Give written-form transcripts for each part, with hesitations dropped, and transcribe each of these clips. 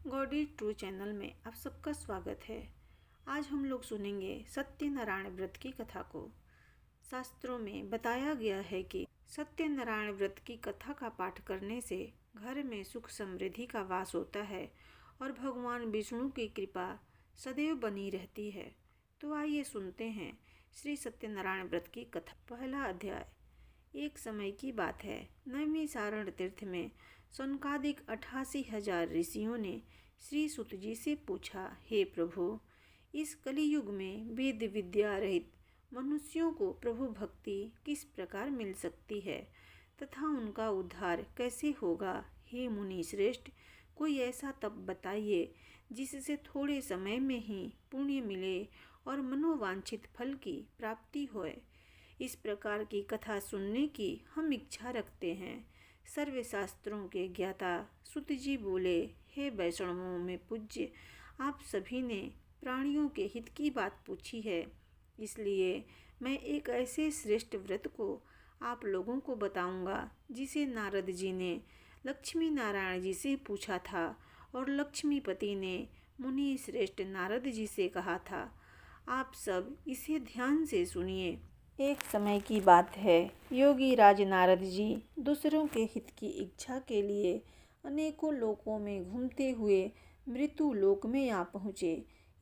Gaudy true channel में आप सबका स्वागत है। आज हम लोग सुनेंगे सत्यनारायण व्रत की कथा को। शास्त्रों में बताया गया है कि सत्यनारायण व्रत की कथा का पाठ करने से घर में सुख समृद्धि का वास होता है और भगवान विष्णु की कृपा सदैव बनी रहती है। तो आइए सुनते हैं श्री सत्यनारायण व्रत की कथा। पहला अध्याय। एक समय की बात है, नैमिषारण्य तीर्थ में सनकादिक 88,000 ऋषियों ने श्री सुत जी से पूछा, हे प्रभु, इस कलियुग में वेद विद्या रहित मनुष्यों को प्रभु भक्ति किस प्रकार मिल सकती है तथा उनका उद्धार कैसे होगा। हे मुनि श्रेष्ठ, कोई ऐसा तप बताइए जिससे थोड़े समय में ही पुण्य मिले और मनोवांछित फल की प्राप्ति होए। इस प्रकार की कथा सुनने की हम इच्छा रखते हैं। सर्व शास्त्रों के ज्ञाता सुत जी बोले, हे वैष्णवों में पूज्य, आप सभी ने प्राणियों के हित की बात पूछी है, इसलिए मैं एक ऐसे श्रेष्ठ व्रत को आप लोगों को बताऊंगा जिसे नारद जी ने लक्ष्मी नारायण जी से पूछा था और लक्ष्मीपति ने मुनि श्रेष्ठ नारद जी से कहा था। आप सब इसे ध्यान से सुनिए। एक समय की बात है, योगी राज नारद जी दूसरों के हित की इच्छा के लिए अनेकों लोकों में घूमते हुए मृत्यु लोक में आ पहुँचे।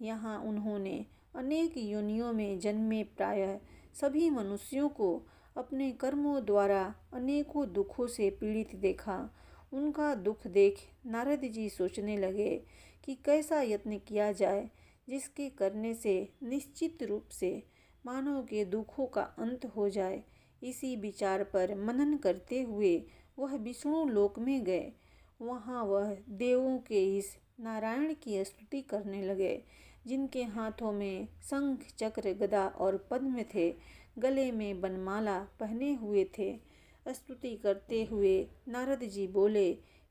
यहाँ उन्होंने अनेक योनियों में जन्मे प्रायः सभी मनुष्यों को अपने कर्मों द्वारा अनेकों दुखों से पीड़ित देखा। उनका दुख देख नारद जी सोचने लगे कि कैसा यत्न किया जाए जिसके करने से निश्चित रूप से मानव के दुखों का अंत हो जाए। इसी विचार पर मनन करते हुए वह विष्णु लोक में गए। वहाँ वह देवों के इस नारायण की स्तुति करने लगे, जिनके हाथों में शंख चक्र गदा और पद्म थे, गले में बनमाला पहने हुए थे। स्तुति करते हुए नारद जी बोले,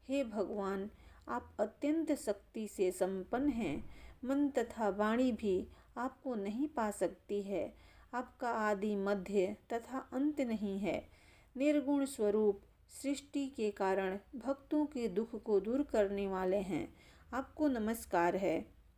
हे भगवान, आप अत्यंत शक्ति से संपन्न हैं। मन तथा वाणी भी आपको नहीं पा सकती है। आपका आदि मध्य तथा अंत नहीं है। निर्गुण स्वरूप सृष्टि के कारण भक्तों के दुख को दूर करने वाले हैं। आपको नमस्कार है।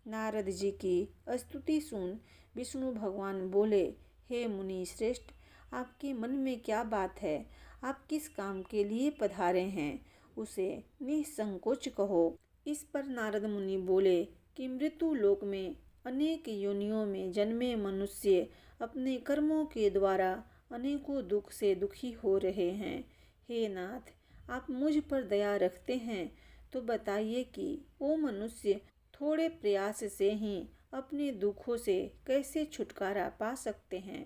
नारद जी की स्तुति सुन विष्णु भगवान बोले, हे मुनि श्रेष्ठ, आपके मन में क्या बात है? आप किस काम के लिए पधारे हैं, उसे निसंकोच कहो। इस पर नारद मुनि बोले कि मृत्यु लोक में अनेक योनियों में जन्मे मनुष्य अपने कर्मों के द्वारा अनेकों दुख से दुखी हो रहे हैं। हे नाथ, आप मुझ पर दया रखते हैं तो बताइए कि वो मनुष्य थोड़े प्रयास से ही अपने दुखों से कैसे छुटकारा पा सकते हैं।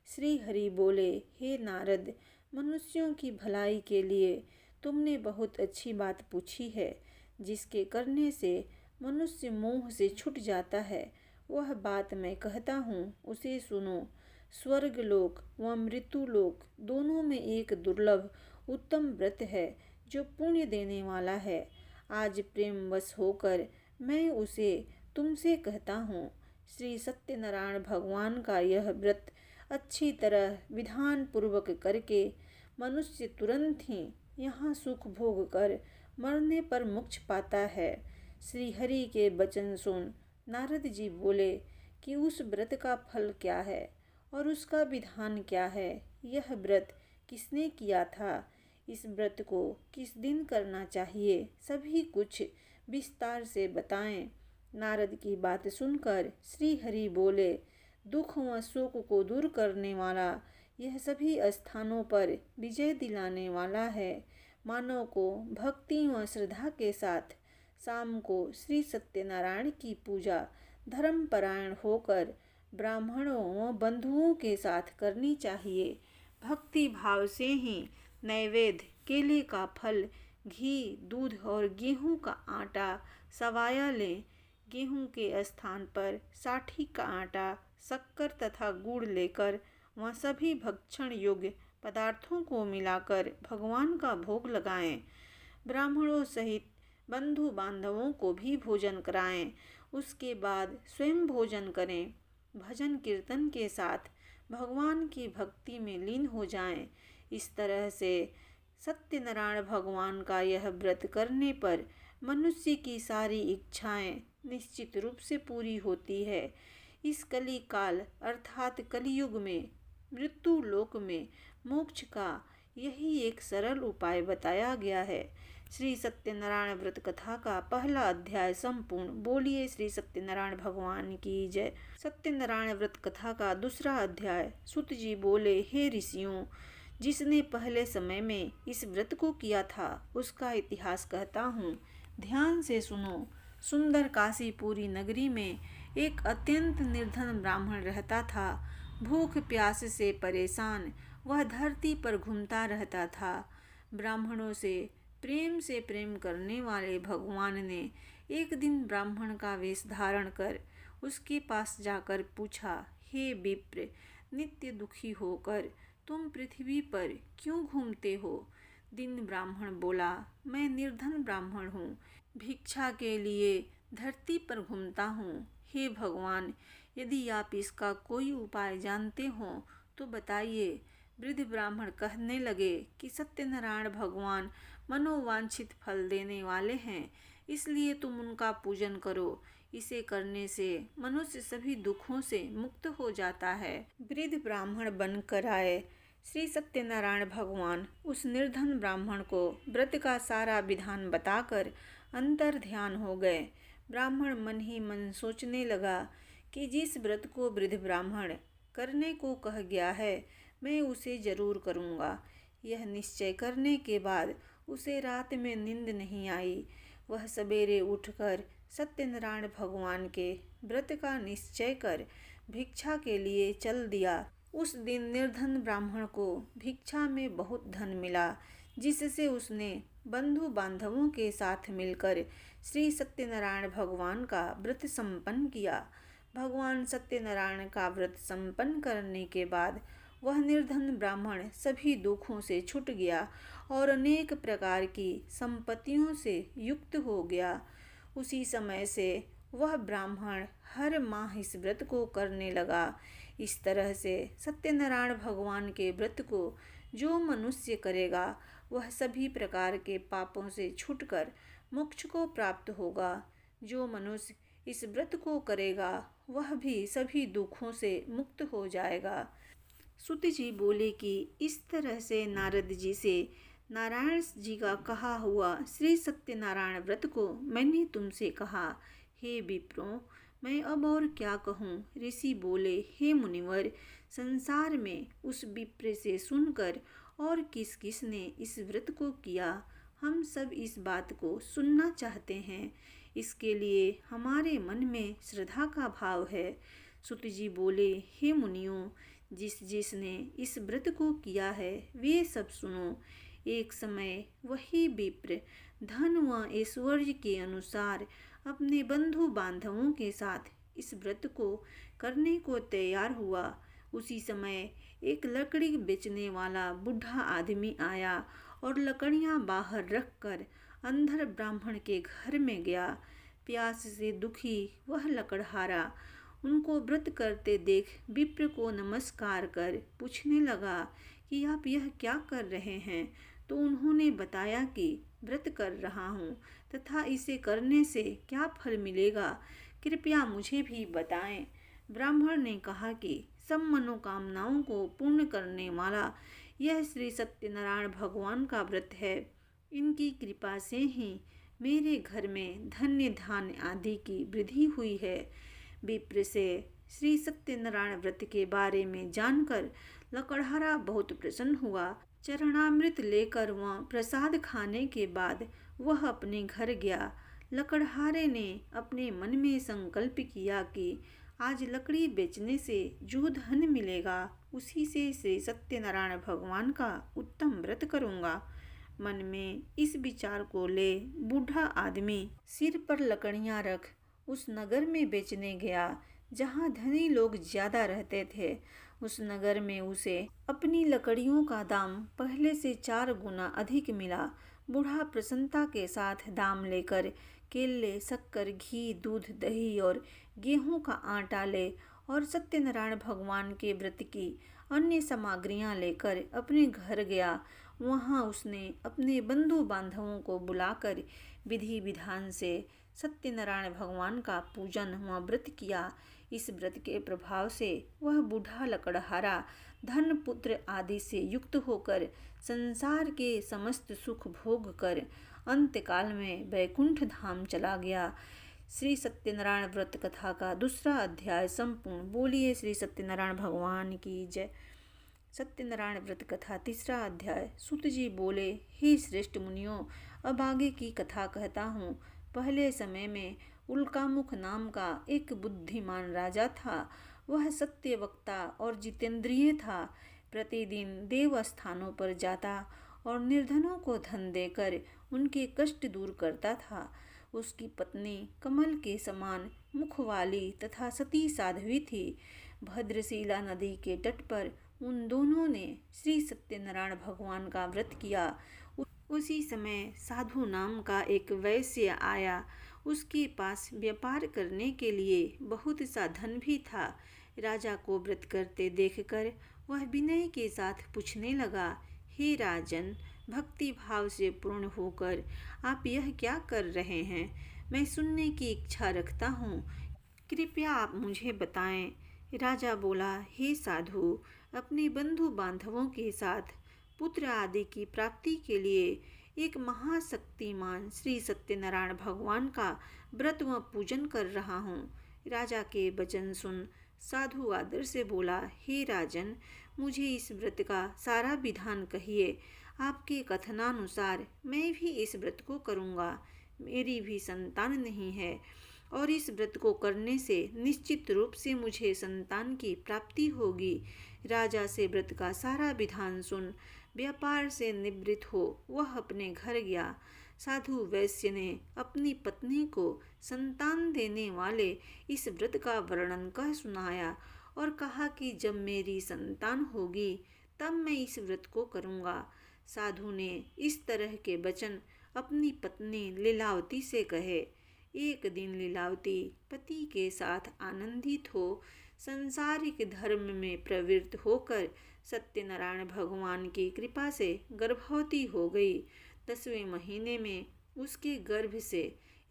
श्री हरि बोले, हे नारद, मनुष्यों की भलाई के लिए तुमने बहुत अच्छी बात पूछी है। जिसके करने से मनुष्य मोह से छूट जाता है, वह बात मैं कहता हूँ, उसे सुनो। स्वर्ग लोक व मृत्यु लोक दोनों में एक दुर्लभ उत्तम व्रत है जो पुण्य देने वाला है। आज प्रेमवश होकर मैं उसे तुमसे कहता हूँ। श्री सत्यनारायण भगवान का यह व्रत अच्छी तरह विधान पूर्वक करके मनुष्य तुरंत ही यहाँ सुख भोग कर मरने पर मोक्ष पाता है। श्री हरि के वचन सुन नारद जी बोले कि उस व्रत का फल क्या है और उसका विधान क्या है। यह व्रत किसने किया था, इस व्रत को किस दिन करना चाहिए, सभी कुछ विस्तार से बताएं। नारद की बात सुनकर श्री हरि बोले, दुख व शोक को दूर करने वाला यह सभी स्थानों पर विजय दिलाने वाला है। मानव को भक्ति व श्रद्धा के साथ शाम को श्री सत्यनारायण की पूजा धर्मपरायण होकर ब्राह्मणों व बंधुओं के साथ करनी चाहिए। भक्ति भाव से ही नैवेद्य, केले का फल, घी, दूध और गेहूं का आटा सवाया लें। गेहूं के स्थान पर साठी का आटा, शक्कर तथा गुड़ लेकर वह सभी भक्षण योग्य पदार्थों को मिलाकर भगवान का भोग लगाएं। ब्राह्मणों सहित बंधु बांधवों को भी भोजन कराएं। उसके बाद स्वयं भोजन करें। भजन कीर्तन के साथ भगवान की भक्ति में लीन हो जाएं। इस तरह से सत्यनारायण भगवान का यह व्रत करने पर मनुष्य की सारी इच्छाएं निश्चित रूप से पूरी होती है। इस कली काल अर्थात कलियुग में मृत्यु लोक में मोक्ष का यही एक सरल उपाय बताया गया है। श्री सत्यनारायण व्रत कथा का पहला अध्याय संपूर्ण। बोलिए श्री सत्यनारायण भगवान की जय। सत्यनारायण व्रत कथा का दूसरा अध्याय। सुत जी बोले, हे ऋषियों, जिसने पहले समय में इस व्रत को किया था उसका इतिहास कहता हूँ, ध्यान से सुनो। सुंदर काशीपुरी नगरी में एक अत्यंत निर्धन ब्राह्मण रहता था। भूख प्यास से परेशान वह धरती पर घूमता रहता था। ब्राह्मणों से प्रेम करने वाले भगवान ने एक दिन ब्राह्मण का वेश धारण कर उसके पास जाकर पूछा, हे विप्र, नित्य दुखी होकर तुम पृथ्वी पर क्यों घूमते हो? दिन ब्राह्मण बोला, मैं निर्धन ब्राह्मण हूँ, भिक्षा के लिए धरती पर घूमता हूँ। हे भगवान, यदि आप इसका कोई उपाय जानते हो तो बताइए। वृद्ध ब्राह्मण कहने लगे कि सत्यनारायण भगवान मनोवांछित फल देने वाले हैं, इसलिए तुम उनका पूजन करो। इसे करने से मनुष्य सभी दुखों से मुक्त हो जाता है। वृद्ध ब्राह्मण बनकर आए। श्री सत्यनारायण भगवान उस निर्धन ब्राह्मण को व्रत का सारा विधान बताकर अंतर ध्यान हो गए। ब्राह्मण मन ही मन सोचने लगा कि जिस व्रत को वृद्ध ब्राह्मण करने को कह गया है, मैं उसे जरूर करूँगा। यह निश्चय करने के बाद उसे रात में नींद नहीं आई। वह सवेरे उठकर सत्यनारायण भगवान के व्रत का निश्चय कर भिक्षा के लिए चल दिया। उस दिन निर्धन ब्राह्मण को भिक्षा में बहुत धन मिला, जिससे उसने बंधु बांधवों के साथ मिलकर श्री सत्यनारायण भगवान का व्रत संपन्न किया। भगवान सत्यनारायण का व्रत संपन्न करने के बाद वह निर्धन ब्राह्मण सभी दुखों से छूट गया और अनेक प्रकार की संपत्तियों से युक्त हो गया। उसी समय से वह ब्राह्मण हर माह इस व्रत को करने लगा। इस तरह से सत्यनारायण भगवान के व्रत को जो मनुष्य करेगा वह सभी प्रकार के पापों से छूटकर मोक्ष को प्राप्त होगा। जो मनुष्य इस व्रत को करेगा वह भी सभी दुखों से मुक्त हो जाएगा। सुत जी बोले कि इस तरह से नारद जी से नारायण जी का कहा हुआ श्री सत्यनारायण व्रत को मैंने तुमसे कहा। हे विप्रों, मैं अब और क्या कहूँ? ऋषि बोले, हे मुनिवर, संसार में उस विप्र से सुनकर और किस किस ने इस व्रत को किया, हम सब इस बात को सुनना चाहते हैं। इसके लिए हमारे मन में श्रद्धा का भाव है। सुत जी बोले, हे मुनियों, जिसने इस व्रत को किया है वे सब सुनो। एक समय वही विप्र धन व ऐश्वर्य के अनुसार अपने बंधु बांधवों के साथ इस व्रत को करने को तैयार हुआ। उसी समय एक लकड़ी बेचने वाला बूढ़ा आदमी आया और लकड़ियां बाहर रखकर अंधर ब्राह्मण के घर में गया। प्यास से दुखी वह लकड़हारा उनको व्रत करते देख विप्र को नमस्कार कर पूछने लगा कि आप यह क्या कर रहे हैं? तो उन्होंने बताया कि व्रत कर रहा हूँ तथा इसे करने से क्या फल मिलेगा, कृपया मुझे भी बताएं। ब्राह्मण ने कहा कि सब मनोकामनाओं को पूर्ण करने वाला यह श्री सत्यनारायण भगवान का व्रत है। इनकी कृपा से ही मेरे घर में धन्य धान्य आदि की वृद्धि हुई है। विप्र से श्री सत्यनारायण व्रत के बारे में जानकर लकड़हारा बहुत प्रसन्न हुआ। चरणामृत लेकर वह प्रसाद खाने के बाद वह अपने घर गया। लकड़हारे ने अपने मन में संकल्प किया कि आज लकड़ी बेचने से जो धन मिलेगा उसी से श्री सत्यनारायण भगवान का उत्तम व्रत करूँगा। मन में इस विचार को ले बूढ़ा आदमी सिर पर लकड़ियाँ रख उस नगर में बेचने गया जहाँ धनी लोग ज्यादा रहते थे। उस नगर में उसे अपनी लकड़ियों का दाम पहले से 4 गुना अधिक मिला। बूढ़ा प्रसन्नता के साथ दाम लेकर केले, शक्कर, घी, दूध, दही और गेहूं का आटा ले और सत्यनारायण भगवान के व्रत की अन्य सामग्रियां लेकर अपने घर गया। वहां उसने अपने बंधु बांधवों को बुलाकर विधि विधान से सत्यनारायण भगवान का पूजन व व्रत किया। इस व्रत के प्रभाव से वह बूढ़ा लकड़हारा धन पुत्र आदि से युक्त होकर संसार के समस्त सुख भोग कर अंतकाल में वैकुंठ धाम चला गया। श्री सत्यनारायण व्रत कथा का दूसरा अध्याय संपूर्ण। बोलिए श्री सत्यनारायण भगवान की जय। सत्यनारायण व्रत कथा तीसरा अध्याय। सूत जी बोले, हे श्रेष्ठ मुनियों, अब आगे की कथा कहता हूँ। पहले समय में उल्कामुख नाम का एक बुद्धिमान राजा था। वह सत्य वक्ता और जितेंद्रिय था। प्रतिदिन देव स्थानों पर जाता और निर्धनों को धन देकर उनके कष्ट दूर करता था। उसकी पत्नी कमल के समान मुख वाली तथा सती साध्वी थी। भद्रशिला नदी के तट पर उन दोनों ने श्री सत्यनारायण भगवान का व्रत किया। उसी समय साधु नाम का एक वैश्य आया। उसके पास व्यापार करने के लिए बहुत सा धन भी था। राजा को व्रत करते देखकर वह विनय के साथ पूछने लगा, हे राजन, भक्ति भाव से पूर्ण होकर आप यह क्या कर रहे हैं? मैं सुनने की इच्छा रखता हूँ, कृपया आप मुझे बताएं। राजा बोला, हे साधु, अपने बंधु बांधवों के साथ पुत्र आदि की प्राप्ति के लिए एक महाशक्तिमान श्री सत्यनारायण भगवान का व्रत व पूजन कर रहा हूँ। राजा के वचन सुन साधु आदर से बोला, हे राजन, मुझे इस व्रत का सारा विधान कहिए। आपके कथनानुसार मैं भी इस व्रत को करूँगा। मेरी भी संतान नहीं है और इस व्रत को करने से निश्चित रूप से मुझे संतान की प्राप्ति होगी। राजा से व्रत का सारा विधान सुन व्यापार से निवृत्त हो वह अपने घर गया। साधु वैश्य ने अपनी पत्नी को संतान देने वाले इस व्रत का वर्णन कह सुनाया और कहा कि जब मेरी संतान होगी तब मैं इस व्रत को करूँगा। साधु ने इस तरह के वचन अपनी पत्नी लीलावती से कहे। एक दिन लीलावती पति के साथ आनंदित हो संसारिक धर्म में प्रवृत्त होकर सत्यनारायण भगवान की कृपा से गर्भवती हो गई। 10वें महीने में उसके गर्भ से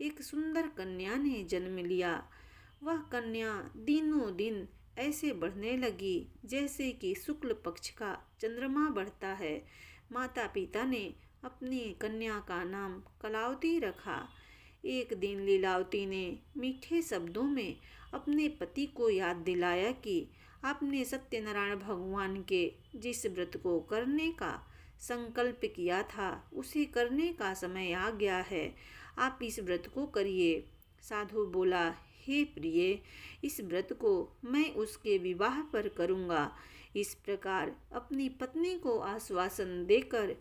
एक सुंदर कन्या ने जन्म लिया। वह कन्या दिनों दिन ऐसे बढ़ने लगी जैसे कि शुक्ल पक्ष का चंद्रमा बढ़ता है। माता पिता ने अपनी कन्या का नाम कलावती रखा। एक दिन लीलावती ने मीठे शब्दों में अपने पति को याद दिलाया कि आपने सत्यनारायण भगवान के जिस व्रत को करने का संकल्प किया था उसे करने का समय आ गया है। आप इस व्रत को करिए। साधु बोला, हे प्रिय, इस व्रत को मैं उसके विवाह पर करूँगा। इस प्रकार अपनी पत्नी को आश्वासन देकर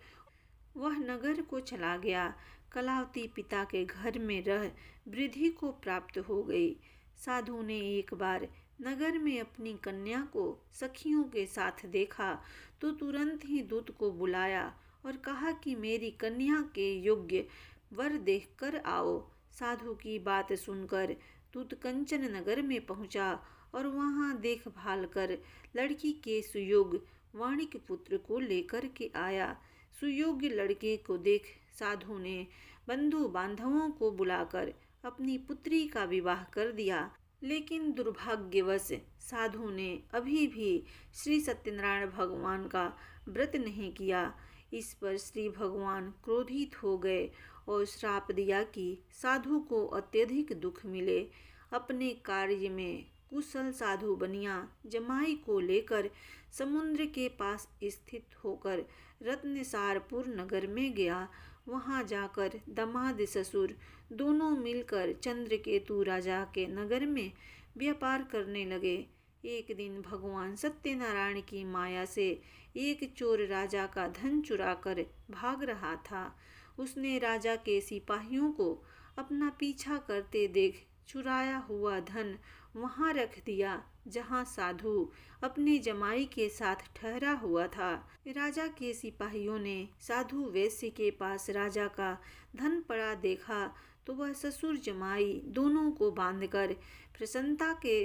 वह नगर को चला गया। कलावती पिता के घर में रह वृद्धि को प्राप्त हो गई। साधु ने एक बार नगर में अपनी कन्या को सखियों के साथ देखा तो तुरंत ही दूत को बुलाया और कहा कि मेरी कन्या के योग्य वर देखकर आओ। साधु की बात सुनकर दूत कंचन नगर में पहुंचा और वहां देखभाल कर लड़की के सुयोग्य वाणिक पुत्र को लेकर के आया। सुयोग्य लड़के को देख साधु ने बंधु बांधवों को बुलाकर अपनी पुत्री का विवाह कर दिया। लेकिन दुर्भाग्यवश साधु ने अभी भी श्री सत्यनारायण भगवान का व्रत नहीं किया। इस पर श्री भगवान क्रोधित हो गए और श्राप दिया कि साधु को अत्यधिक दुख मिले। अपने कार्य में कुशल साधु बनिया जमाई को लेकर समुद्र के पास स्थित होकर रत्नसारपुर नगर में गया। वहां जाकर दामाद ससुर दोनों मिलकर चंद्रकेतु राजा के नगर में व्यापार करने लगे। एक दिन भगवान सत्यनारायण की माया से एक चोर राजा का धन चुराकर भाग रहा था। उसने राजा के सिपाहियों को अपना पीछा करते देख चुराया हुआ धन वहां रख दिया जहां साधु अपने जमाई के साथ ठहरा हुआ था। राजा के सिपाहियों ने साधु वैश्य के पास राजा का धन पड़ा देखा तो वह ससुर जमाई दोनों को बांधकर प्रसन्नता के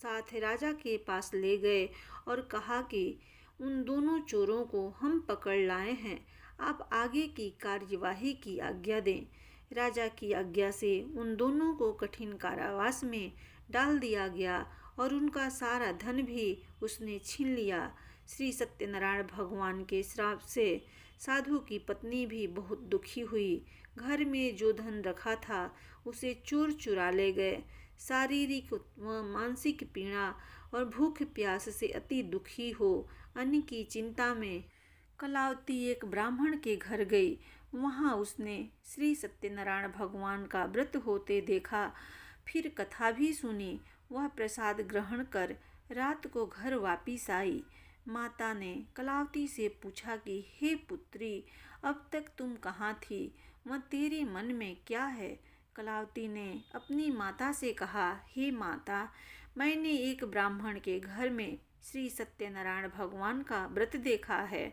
साथ राजा के पास ले गए और कहा कि उन दोनों चोरों को हम पकड़ लाए हैं, आप आगे की कार्यवाही की आज्ञा दें। राजा की आज्ञा से उन दोनों को कठिन कारावास में डाल दिया गया और उनका सारा धन भी उसने छीन लिया। श्री सत्यनारायण भगवान के श्राप से साधु की पत्नी भी बहुत दुखी हुई। घर में जो धन रखा था उसे चोर चुरा ले गए। शारीरिक व मानसिक पीड़ा और भूख प्यास से अति दुखी हो अन्न की चिंता में कलावती एक ब्राह्मण के घर गई। वहाँ उसने श्री सत्यनारायण भगवान का व्रत होते देखा, फिर कथा भी सुनी। वह प्रसाद ग्रहण कर रात को घर वापिस आई। माता ने कलावती से पूछा कि हे पुत्री, अब तक तुम कहाँ थी व तेरे मन में क्या है? कलावती ने अपनी माता से कहा, हे माता, मैंने एक ब्राह्मण के घर में श्री सत्यनारायण भगवान का व्रत देखा है।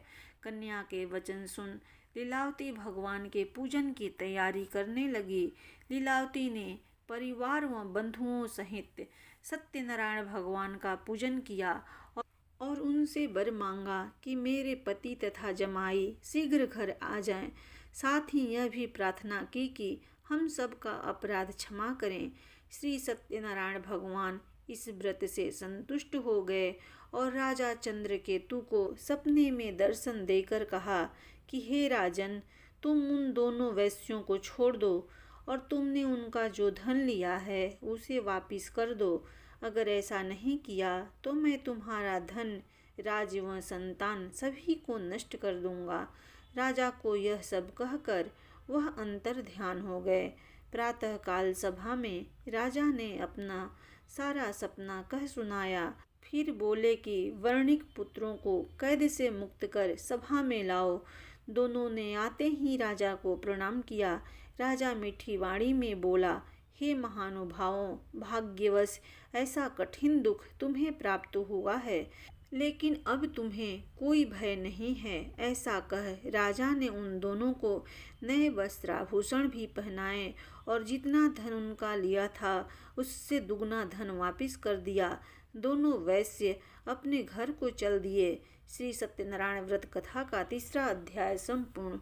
कन्या के वचन सुन लीलावती भगवान के पूजन की तैयारी करने लगी। लीलावती ने परिवार व बंधुओं सहित सत्यनारायण भगवान का पूजन किया और उनसे वर मांगा कि मेरे पति तथा जमाई शीघ्र घर आ जाएं। साथ ही यह भी प्रार्थना की कि हम सब का अपराध क्षमा करें। श्री सत्यनारायण भगवान इस व्रत से संतुष्ट हो गए और राजा चंद्रकेतु को सपने में दर्शन देकर कहा कि हे राजन, तुम उन दोनों वैश्यों को छोड़ दो और तुमने उनका जो धन लिया है उसे वापिस कर दो। अगर ऐसा नहीं किया तो मैं तुम्हारा धन, राज्य व संतान सभी को नष्ट कर दूंगा। राजा को यह सब कहकर वह अंतर ध्यान हो गए। प्रातःकाल सभा में राजा ने अपना सारा सपना कह सुनाया। फिर बोले कि वर्णिक पुत्रों को कैद से मुक्त कर सभा में लाओ। दोनों ने आते ही राजा को प्रणाम किया। राजा मीठी वाणी में बोला, हे महानुभावों, भाग्यवश ऐसा कठिन दुख तुम्हें प्राप्त हुआ है, लेकिन अब तुम्हें कोई भय नहीं है। ऐसा कह राजा ने उन दोनों को नए वस्त्राभूषण भी पहनाए और जितना धन उनका लिया था उससे दुगना धन वापिस कर दिया। दोनों वैश्य अपने घर को चल दिए। श्री सत्यनारायण व्रत कथा का 3रा अध्याय संपूर्ण।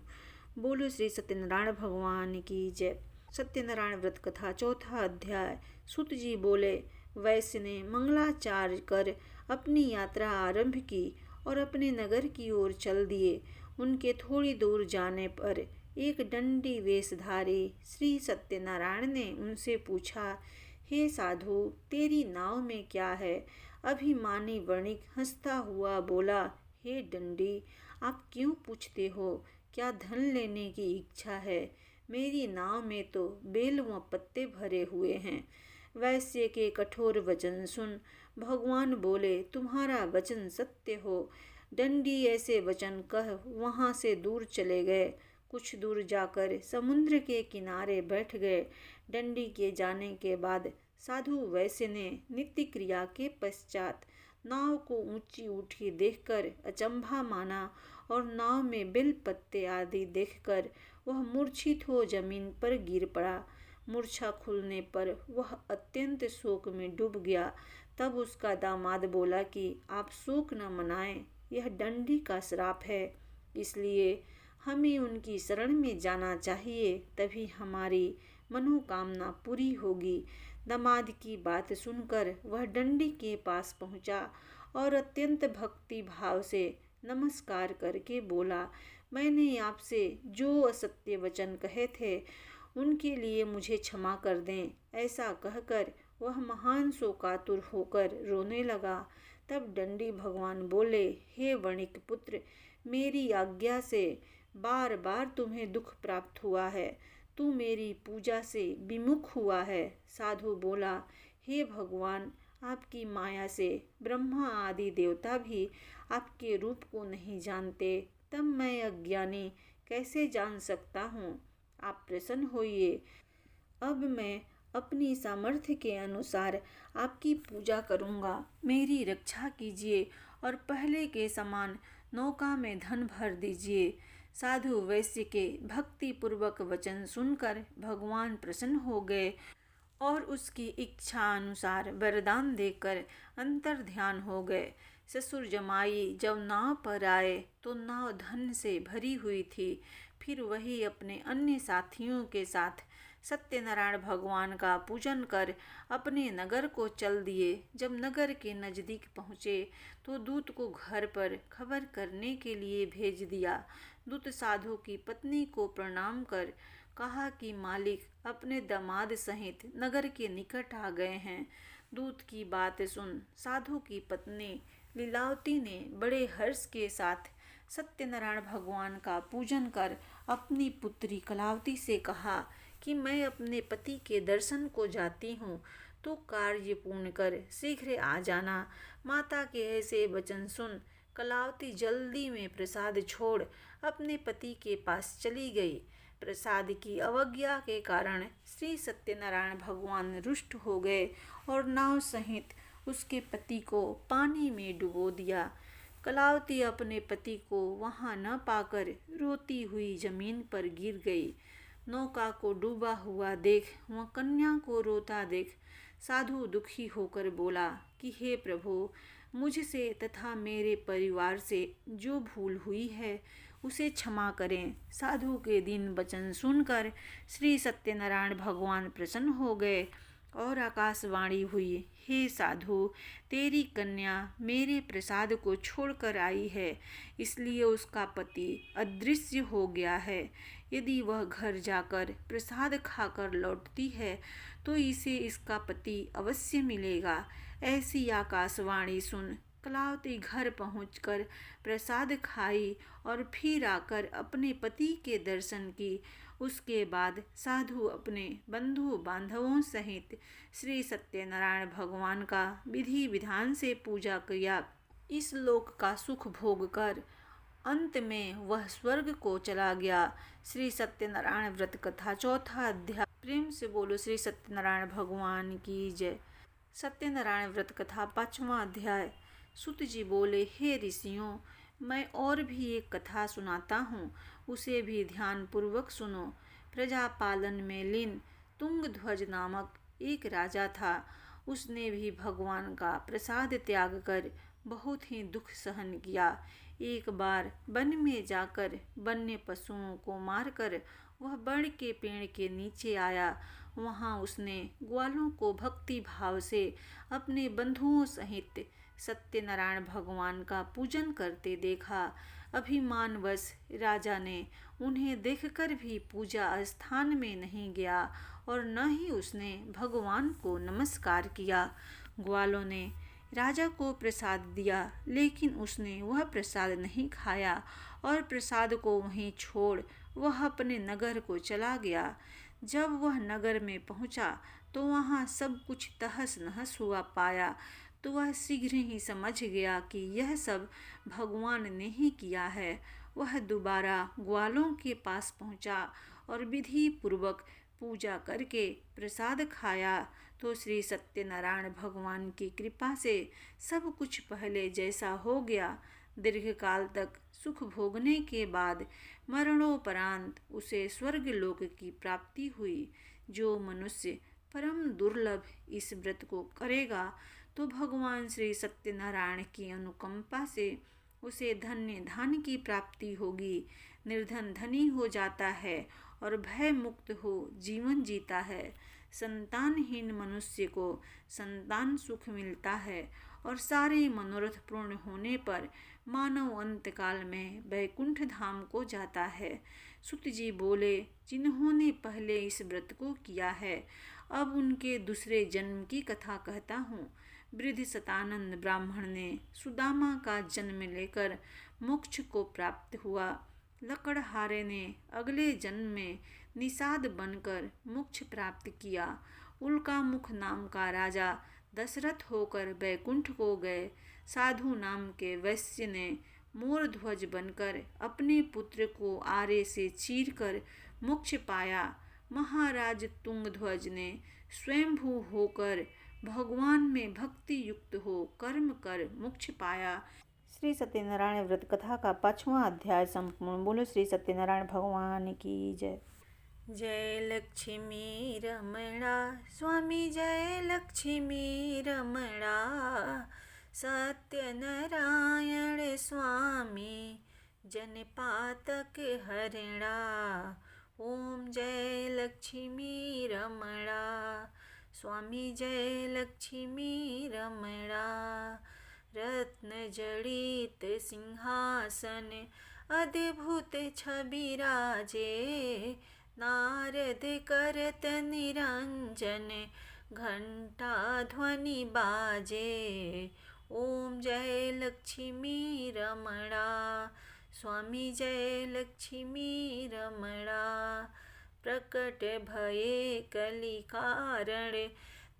बोलो श्री सत्यनारायण भगवान की जय। सत्यनारायण व्रत कथा 4था अध्याय। सुत जी बोले, वैश्य ने मंगलाचार्य कर अपनी यात्रा आरंभ की और अपने नगर की ओर चल दिए। उनके थोड़ी दूर जाने पर एक दंडी वेशधारी श्री सत्यनारायण ने उनसे पूछा, हे साधु, तेरी नाव में क्या है? अभिमानी वणिक हंसता हुआ बोला, हे दंडी, आप क्यों पूछते हो? क्या धन लेने की इच्छा है? मेरी नाव में तो बेल व पत्ते भरे हुए हैं। वैश्य के कठोर वचन सुन भगवान बोले, तुम्हारा वचन सत्य हो। दंडी ऐसे वचन कह वहाँ से दूर चले गए। कुछ दूर जाकर समुद्र के किनारे बैठ गए। दंडी के जाने के बाद साधु वैश्य ने नित्य क्रिया के पश्चात नाव को ऊंची उठी देखकर अचंभा माना और नाव में बेल पत्ते आदि देखकर वह मूर्छित हो जमीन पर गिर पड़ा। मूर्छा खुलने पर वह अत्यंत शोक में डूब गया। तब उसका दामाद बोला कि आप शोक न मनाएं, यह दंडी का श्राप है, इसलिए हमें उनकी शरण में जाना चाहिए, तभी हमारी मनोकामना पूरी होगी। दामाद की बात सुनकर वह दंडी के पास पहुंचा और अत्यंत भक्ति भाव से नमस्कार करके बोला, मैंने आपसे जो असत्य वचन कहे थे उनके लिए मुझे क्षमा कर दें। ऐसा कहकर वह महान शोकातुर होकर रोने लगा। तब दंडी भगवान बोले, हे वणिक पुत्र, मेरी आज्ञा से बार बार तुम्हें दुख प्राप्त हुआ है। तू मेरी पूजा से विमुख हुआ है। साधु बोला, हे भगवान, आपकी माया से ब्रह्मा आदि देवता भी आपके रूप को नहीं जानते, तब मैं अज्ञानी कैसे जान सकता हूँ? आप प्रसन्न होइए। अब मैं अपनी सामर्थ्य के अनुसार आपकी पूजा करूँगा। मेरी रक्षा कीजिए और पहले के समान नौका में धन भर दीजिए। साधु वैश्य के भक्ति पूर्वक वचन सुनकर भगवान प्रसन्न हो गए और उसकी इच्छा अनुसार वरदान देकर अंतर ध्यान हो गए। ससुर जमाई जब नाव पर आए तो नाव धन से भरी हुई थी, फिर वही अपने अन्य साथियों के साथ सत्यनारायण भगवान का पूजन कर अपने नगर को चल दिए। जब नगर के नज़दीक पहुँचे तो दूत को घर पर खबर करने के लिए भेज दिया। दूत साधु की पत्नी को प्रणाम कर कहा कि मालिक अपने दामाद सहित नगर के निकट आ गए हैं। दूत की बात सुन साधु की पत्नी लीलावती ने बड़े हर्ष के साथ सत्यनारायण भगवान का पूजन कर अपनी पुत्री कलावती से कहा कि मैं अपने पति के दर्शन को जाती हूँ, तो कार्य पूर्ण कर शीघ्र आ जाना। माता के ऐसे वचन सुन कलावती जल्दी में प्रसाद छोड़ अपने पति के पास चली गई। प्रसाद की अवज्ञा के कारण श्री सत्यनारायण भगवान रुष्ट हो गए और नाव सहित उसके पति को पानी में डुबो दिया। कलावती अपने पति को वहां न पाकर रोती हुई जमीन पर गिर गई। नौका को डूबा हुआ देख वह कन्या को रोता देख साधु दुखी होकर बोला कि हे प्रभु, मुझसे तथा मेरे परिवार से जो भूल हुई है उसे क्षमा करें। साधु के दीन वचन सुनकर श्री सत्यनारायण भगवान प्रसन्न हो गए और आकाशवाणी हुई, हे साधु, तेरी कन्या मेरे प्रसाद को छोड़कर आई है, इसलिए उसका पति अदृश्य हो गया है। यदि वह घर जाकर प्रसाद खाकर लौटती है तो इसे इसका पति अवश्य मिलेगा। ऐसी आकाशवाणी सुन कलावती घर पहुंचकर प्रसाद खाई और फिर आकर अपने पति के दर्शन की। उसके बाद साधु अपने बंधु बांधवों सहित श्री सत्यनारायण भगवान का विधि विधान से पूजा किया। इस लोक का सुख भोग कर अंत में वह स्वर्ग को चला गया। श्री सत्यनारायण व्रत कथा चौथा अध्याय। प्रेम से बोलो श्री सत्यनारायण भगवान की जय। सत्यनारायण व्रत कथा पांचवा अध्याय। सूत जी बोले, हे ऋषियों, मैं और भी एक कथा सुनाता हूँ, उसे भी ध्यान पूर्वक सुनो। प्रजा पालन में लीन तुंगध्वज नामक एक राजा था। उसने भी भगवान का प्रसाद त्याग कर बहुत ही दुख सहन किया। एक बार वन में जाकर वन्य पशुओं को मारकर वह बड़ के पेड़ के नीचे आया। वहाँ उसने ग्वालों को भक्ति भाव से अपने बंधुओं सहित सत्यनारायण भगवान का पूजन करते देखा। अभिमानवश राजा ने उन्हें देखकर भी पूजा स्थान में नहीं गया और न ही उसने भगवान को नमस्कार किया। ग्वालों ने राजा को प्रसाद दिया, लेकिन उसने वह प्रसाद नहीं खाया और प्रसाद को वहीं छोड़ वह अपने नगर को चला गया। जब वह नगर में पहुंचा तो वहां सब कुछ तहस नहस हुआ पाया, तो वह शीघ्र ही समझ गया कि यह सब भगवान ने ही किया है। वह दोबारा ग्वालों के पास पहुंचा और विधि पूर्वक पूजा करके प्रसाद खाया तो श्री सत्यनारायण भगवान की कृपा से सब कुछ पहले जैसा हो गया। दीर्घकाल तक सुख भोगने के बाद मरणोपरांत उसे स्वर्ग लोक की प्राप्ति हुई। जो मनुष्य परम दुर्लभ इस व्रत को करेगा तो भगवान श्री सत्यनारायण की अनुकंपा से उसे धन्य धन की प्राप्ति होगी। निर्धन धनी हो जाता है और भय मुक्त हो जीवन जीता है। संतानहीन मनुष्य को संतान सुख मिलता है और सारे मनोरथ पूर्ण होने पर मानव अंतकाल में वैकुंठ धाम को जाता है। सुत जी बोले, जिन्होंने पहले इस व्रत को किया है, अब उनके दूसरे जन्म की कथा कहता हूँ। वृद्ध सतानंद ब्राह्मण ने सुदामा का जन्म लेकर मोक्ष को प्राप्त हुआ। लकड़हारे ने अगले जन्म में निषाद बनकर मोक्ष प्राप्त किया। उल्कामुख नाम का राजा दशरथ होकर वैकुंठ को गए। साधु नाम के वैश्य ने मोर ध्वज बनकर अपने पुत्र को आरे से चीरकर मोक्ष पाया। महाराज तुंगध्वज ने स्वयंभू होकर भगवान में भक्ति युक्त हो कर्म कर मोक्ष पाया। श्री सत्यनारायण व्रत कथा का 5वां अध्याय संपूर्ण। बोलो श्री सत्यनारायण भगवान की जय। जय लक्ष्मी रमणा स्वामी, जय लक्ष्मी रमणा। सत्यनारायण स्वामी जनपातक हरिणा। ओम जय लक्ष्मी रमणा। स्वामी जय लक्ष्मी रमणा। रत्न जड़ित सिंहासन अद्भुत छवि राजे। नारद करत निरंजन घंटा ध्वनि बाजे। ओम जय लक्ष्मी रमणा। स्वामी जय लक्ष्मी रमणा। प्रकट भये कलि कारण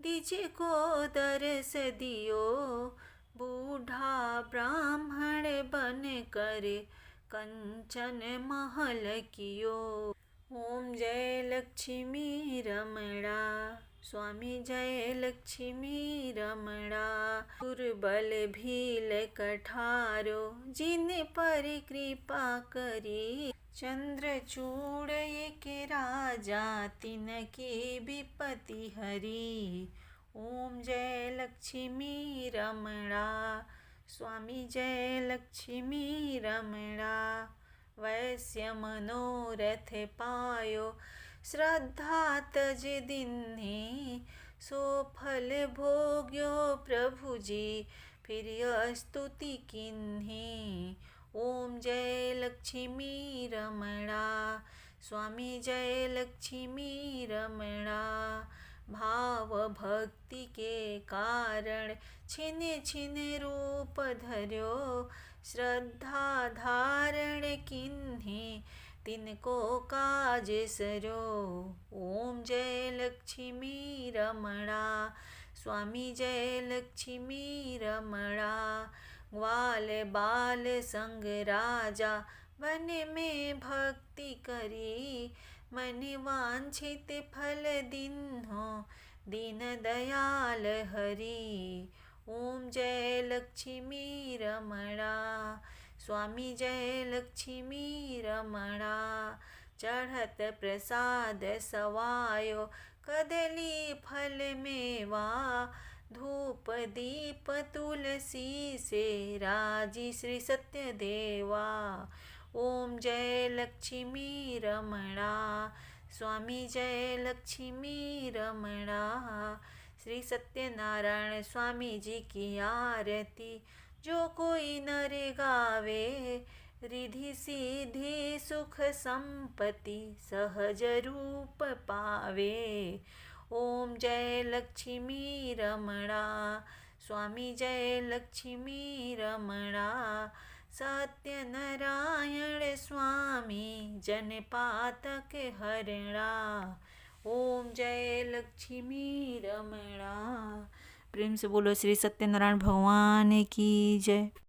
द्विज को दरस दियो। बूढ़ा ब्राह्मण बन कर कंचन महल कियो। ओम जय लक्ष्मी रमणा। स्वामी जय लक्ष्मी रमणा। दुर्बल भील कठारो जिन पर कृपा करी। चंद्रचूड़ एक राजा तिनके विपत्ति हरी। ओम जय लक्ष्मी रमणा। स्वामी जय लक्ष्मी रमणा। वैश्य मनोरथ पायो श्रद्धा तज दीन्ही। सो फल भोग्यो प्रभु जी फिर स्तुति किन्ही। ओम जय लक्ष्मी रमणा। स्वामी जय लक्ष्मी रमणा। भाव भक्ति के कारण छिन छिन रूप धर्यो। श्रद्धा धारण किन्ही तिनको काज सर्यो। ओम जय लक्ष्मी रमणा। स्वामी जय लक्ष्मी रमणा। ग्वाल बाल संग राजा वन में भक्ति करी। मन वांछित फल दिन्हो दीन दयाल हरि। ओम जय लक्ष्मी रमणा। स्वामी जय लक्ष्मी रमणा। चढ़त प्रसाद सवायो कदली फल मेवा। धूप दीप तुलसी से राजी श्री सत्य देवा। ओम जय लक्ष्मी रमणा। स्वामी जय लक्ष्मी रमणा। श्री सत्यनारायण स्वामी जी की आरती जो कोई नर गावे। रिधि सिद्धि सुख संपत्ति सहज रूप पावे। ओम जय लक्ष्मी रमणा। स्वामी जय लक्ष्मी रमणा। सत्यनारायण स्वामी जनपातक हरिणा। ओम जय लक्ष्मी रमणा। प्रेम से बोलो श्री सत्यनारायण भगवान की जय।